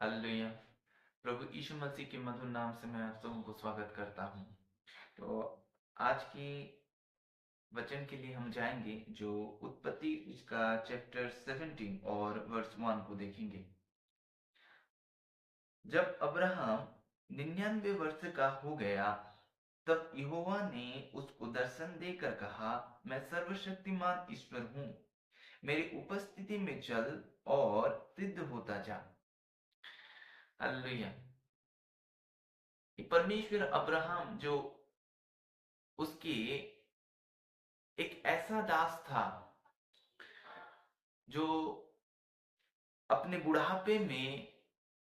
Hallelujah. प्रभु यीशु मसीह के मधुर नाम से मैं आप सबको स्वागत करता हूँ। तो आज की वचन के लिए हम जाएंगे जो उत्पत्ति उसका चैप्टर 17 और वर्स 1 को देखेंगे। जब अब्राहम 99 वर्ष का हो गया, तब यहोवा ने उसको दर्शन देकर कहा, मैं सर्वशक्तिमान ईश्वर हूँ, मेरी उपस्थिति में चल और सिद्ध होता जा। हालेलुया। परमेश्वर अब्राहम जो उसके एक ऐसा दास था जो अपने बुढ़ापे में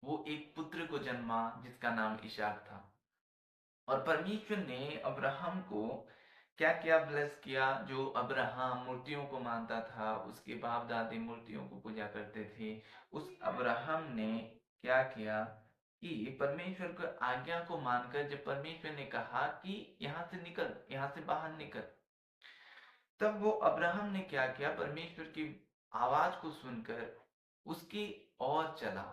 वो एक पुत्र को जन्मा जिसका नाम इसाक था। और परमेश्वर ने अब्राहम को क्या क्या ब्लेस किया। जो अब्राहम मूर्तियों को मानता था, उसके बाप दादी मूर्तियों को पूजा करते थे, उस अब्राहम ने क्या किया कि परमेश्वर की आज्ञा को मानकर जब परमेश्वर ने कहा कि यहाँ से निकल, यहाँ से बाहर निकल, तब वो अब्राहम ने क्या किया, परमेश्वर की आवाज को सुनकर उसकी ओर चला।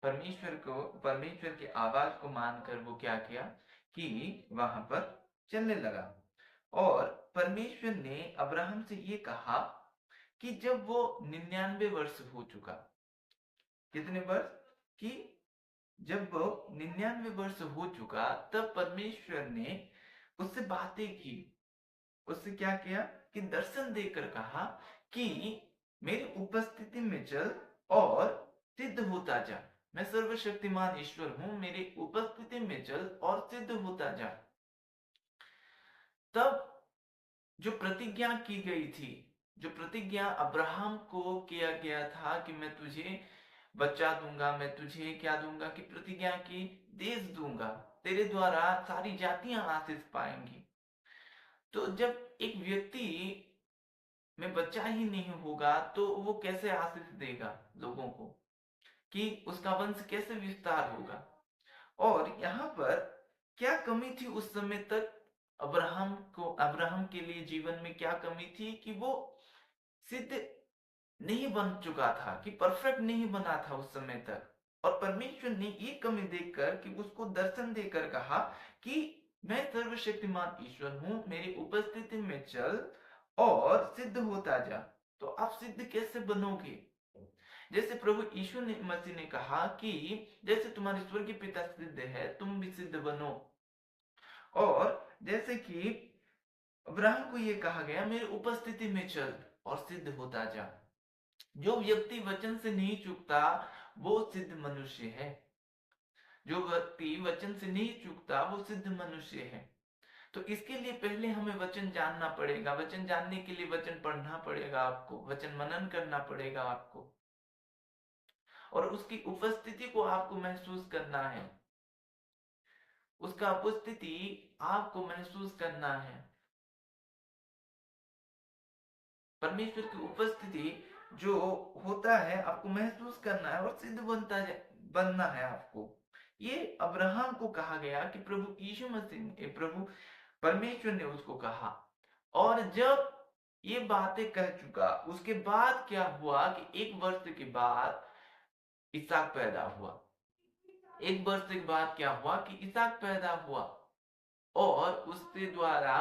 परमेश्वर की आवाज को मानकर वो क्या किया कि वहां पर चलने लगा। और परमेश्वर ने अब्राहम से ये कहा कि जब वो 99 वर्ष हो चुका, कितने वर्ष कि जब वो 99 वर्ष हो चुका, तब परमेश्वर ने उससे बातें की, उससे क्या किया कि दर्शन देकर कहा कि मेरी उपस्थिति में चल और सिद्ध होता जा। मैं सर्वशक्तिमान ईश्वर हूं, मेरी उपस्थिति में चल और सिद्ध होता जा। तब जो प्रतिज्ञा की गई थी, जो प्रतिज्ञा अब्राहम को किया गया था कि मैं तुझे बच्चा दूंगा, मैं तुझे क्या दूंगा कि प्रतिज्ञा की देश दूंगा, तेरे द्वारा सारी जातियां आशीष पाएंगी। तो जब एक व्यक्ति में बच्चा ही नहीं होगा तो वो कैसे आशीष देगा लोगों को, कि उसका वंश कैसे विस्तार होगा। और यहाँ पर क्या कमी थी उस समय तक अब्राहम के लिए जीवन में क्या कमी थी कि वो सिद्ध नहीं बन चुका था, कि परफेक्ट नहीं बना था उस समय तक। और परमेश्वर ने ये कमी देखकर कि उसको दर्शन देकर कहा कि मैं सर्वशक्तिमान ईश्वर हूं, मेरी उपस्थिति में चल और सिद्ध होता जा। तो आप सिद्ध कैसे बनोगे? जैसे प्रभु यीशु ने मसीह ने कहा कि जैसे तुम्हारे स्वर्गीय पिता सिद्ध है, तुम भी सिद्ध बनो। और जैसे कि अब्राहम को यह कहा गया, मेरी उपस्थिति में चल और सिद्ध होता जा। जो व्यक्ति वचन से नहीं चूकता वो सिद्ध मनुष्य है। जो व्यक्ति वचन से नहीं चूकता वो सिद्ध मनुष्य है। तो इसके लिए पहले हमें वचन जानना पड़ेगा। वचन जानने के लिए वचन पढ़ना पड़ेगा आपको, वचन मनन करना पड़ेगा आपको, और उसकी उपस्थिति को आपको महसूस करना है। उसका उपस्थिति आपको महसूस करना है। परमेश्वर की उपस्थिति जो होता है आपको महसूस करना है और सिद्ध बनना है आपको। ये अब्राहम को कहा गया कि प्रभु यीशु मसीह ने, प्रभु परमेश्वर ने उसको कहा। और जब ये बातें कह चुका, उसके बाद क्या हुआ कि एक वर्ष के बाद इसहाक पैदा हुआ। एक वर्ष के बाद क्या हुआ कि इसहाक पैदा हुआ और उसके द्वारा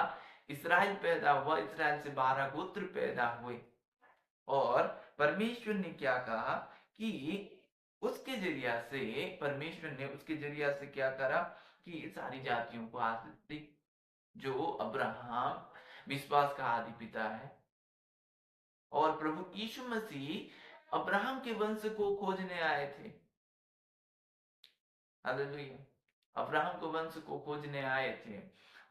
इसराइल पैदा हुआ। इसराइल से 12 गोत्र पैदा हुए। और परमेश्वर ने क्या कहा कि उसके जरिया से, परमेश्वर ने उसके जरिया से क्या करा कि सारी जातियों को आशीष दी। जो अब्राहम विश्वास का आदि पिता है। और प्रभु यीशु मसीह अब्राहम के वंश को खोजने आए थे। हालेलुया। अब्राहम को वंश को खोजने आए थे।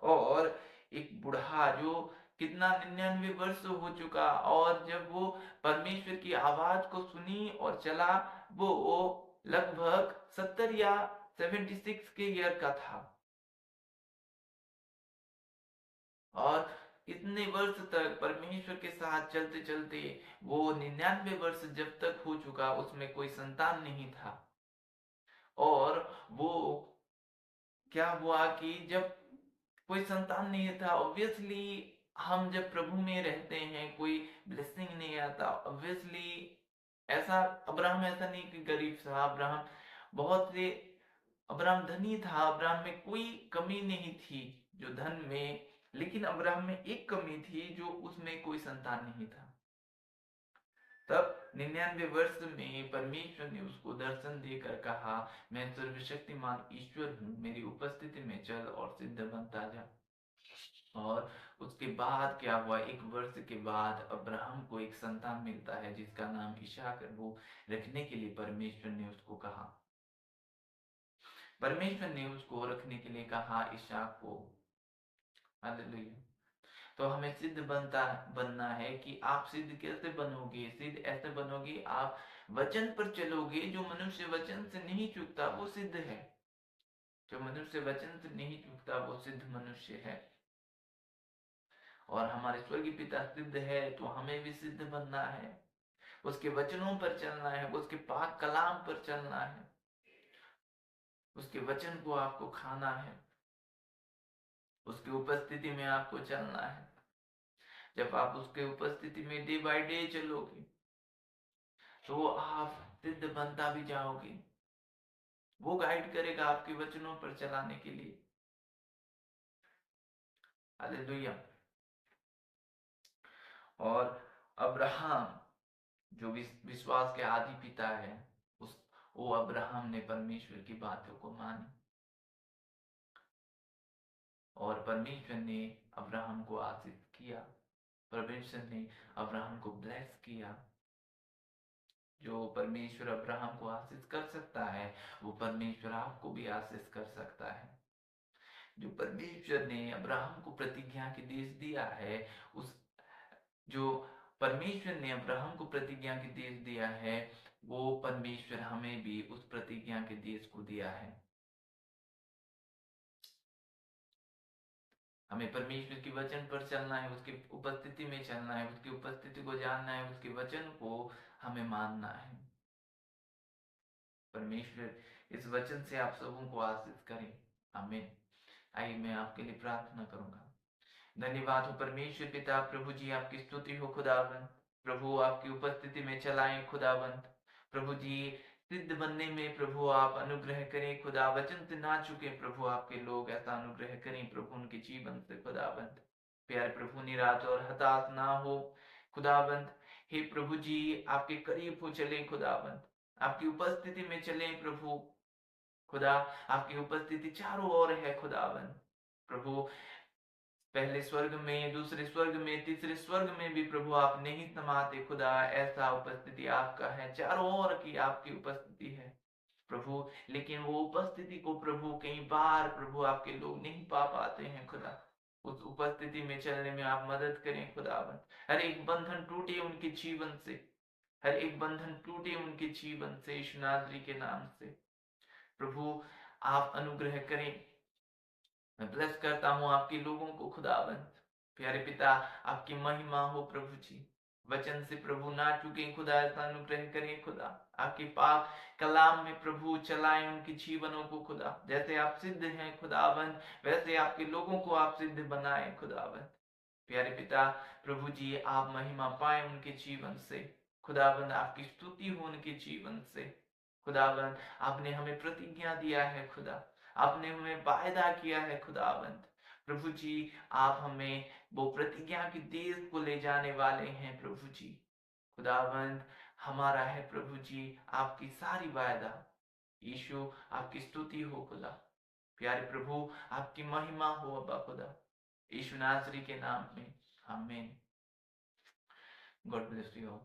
और एक बुढ़ा जो कितना 99 वर्ष हो चुका, और जब वो परमेश्वर की आवाज को सुनी और चला, वो लगभग 70 या 76 के ईयर का था। और इतने वर्ष तक परमेश्वर के साथ चलते चलते वो 99 वर्ष जब तक हो चुका, उसमें कोई संतान नहीं था। और वो क्या हुआ कि जब कोई संतान नहीं था, ऑब्वियसली हम जब प्रभु में रहते हैं कोई ब्लेसिंग नहीं आता, ऑब्वियसली। ऐसा अब्राहम ऐसा नहीं कि गरीब था। अब्राहम बहुत से अब्राहम धनी था, अब्राहम में कोई कमी नहीं थी जो धन में, लेकिन अब्राहम में एक कमी थी, जो उसमें कोई संतान नहीं था। तब 99 वर्ष में परमेश्वर ने उसको दर्शन देकर कहा, मैं सर्वशक्तिमान ईश्वर हूँ, मेरी उपस्थिति में चल और सिद्ध बनता जा। और उसके बाद क्या हुआ, एक वर्ष के बाद अब्राहम को एक संतान मिलता है जिसका नाम इसहाक है। वो रखने के लिए परमेश्वर ने उसको कहा, परमेश्वर ने उसको रखने के लिए कहा इसहाक को। हालेलुया। तो हमें सिद्ध बनना है कि आप सिद्ध कैसे बनोगे? सिद्ध ऐसे बनोगे, आप वचन पर चलोगे। जो मनुष्य वचन से नहीं चूकता वो सिद्ध है, जो मनुष्य वचन से नहीं चूकता वो सिद्ध मनुष्य है। और हमारे स्वर्गीय पिता सिद्ध है, तो हमें भी सिद्ध बनना है, उसके वचनों पर चलना है, उसके पाक कलाम पर चलना है, उसके वचन को आपको खाना है, उसकी उपस्थिति में आपको चलना है। जब आप उसके उपस्थिति में डे बाय डे चलोगे तो आप सिद्ध बनता भी जाओगे। वो गाइड करेगा आपके वचनों पर चलाने के लिए। हालेलुया। और अब्राहम जो विश्वास के आदि पिता है, उस वो अब्राहम ने परमेश्वर की बातों को मानी, और परमेश्वर ने अब्राहम को आशीष किया, परमेश्वर ने अब्राहम को ब्लेस किया। जो परमेश्वर अब्राहम को आशीष कर सकता है, वो परमेश्वर आपको भी आशीष कर सकता है। जो परमेश्वर ने अब्राहम को प्रतिज्ञा के देश दिया है, उस जो परमेश्वर ने अब्राहम को प्रतिज्ञा के देश दिया है, वो परमेश्वर हमें भी उस प्रतिज्ञा के देश को दिया है। हमें परमेश्वर के वचन पर चलना है, उसकी उपस्थिति में चलना है, उसकी उपस्थिति को जानना है, उसके वचन को हमें मानना है। परमेश्वर इस वचन से आप सबों को आशीष करें। आमीन। आइए मैं आपके लिए प्रार्थना करूंगा। धन्यवाद हो परमेश्वर पिता, प्रभु जी आपकी स्तुति हो खुदावंत। प्रभु आपकी उपस्थिति में चलाएं खुदावंत। प्रभु जी सिद्ध बनने में प्रभु आप अनुग्रह करें खुदा, वचन से ना चुके प्रभु आपके लोग, ऐसा अनुग्रह करें प्रभु उनके जीवन से खुदावंत। प्यारे प्रभु निराश और हताश ना हो खुदावंत। हे प्रभु जी आपके करीब हो चले खुदावंत, आपकी उपस्थिति में चले प्रभु खुदा। आपकी उपस्थिति चारों ओर है खुदावंत। प्रभु पहले स्वर्ग में, दूसरे स्वर्ग में, तीसरे स्वर्ग में भी प्रभु आप नहीं समाते खुदा, ऐसा उपस्थिति आपका है, चारों ओर की आपकी उपस्थिति है प्रभु। लेकिन वो उपस्थिति को प्रभु कई बार प्रभु आपके लोग नहीं पा पाते हैं खुदा। उस उपस्थिति में चलने में आप मदद करें खुदावन। हर एक बंधन टूटे उनके जीवन से, हर एक बंधन टूटे उनके जीवन से, यीशु नासरी के नाम से प्रभु आप अनुग्रह करें। मैं ब्लेस करता हूँ आपके लोगों को खुदावंत। प्यारे पिता आपकी महिमा हो प्रभु जी, वचन से प्रभु ना चुके खुदा, ऐसा अनुग्रह करें खुदा। आपके पाक कलाम में प्रभु चलाएं उनके जीवनों को खुदा। जैसे आप सिद्ध हैं खुदावंत, वैसे आपके लोगों को आप सिद्ध बनाए खुदावंत। प्यारे पिता प्रभु जी आप महिमा पाए उनके जीवन से खुदावंत, आपकी स्तुति हो उनके जीवन से खुदावंत। आपने हमें प्रतिज्ञा दिया है खुदा, आपने हमें वायदा किया है खुदावंत। प्रभु जी आप हमें वो प्रतिज्ञा के देश को ले जाने वाले हैं प्रभु जी खुदावंत। हमारा है प्रभु जी आपकी सारी वायदा। यीशु आपकी स्तुति हो खुदा। प्यारे प्रभु आपकी महिमा हो अब्बा खुदा, यीशु नासरी के नाम में। आमीन। God bless you all.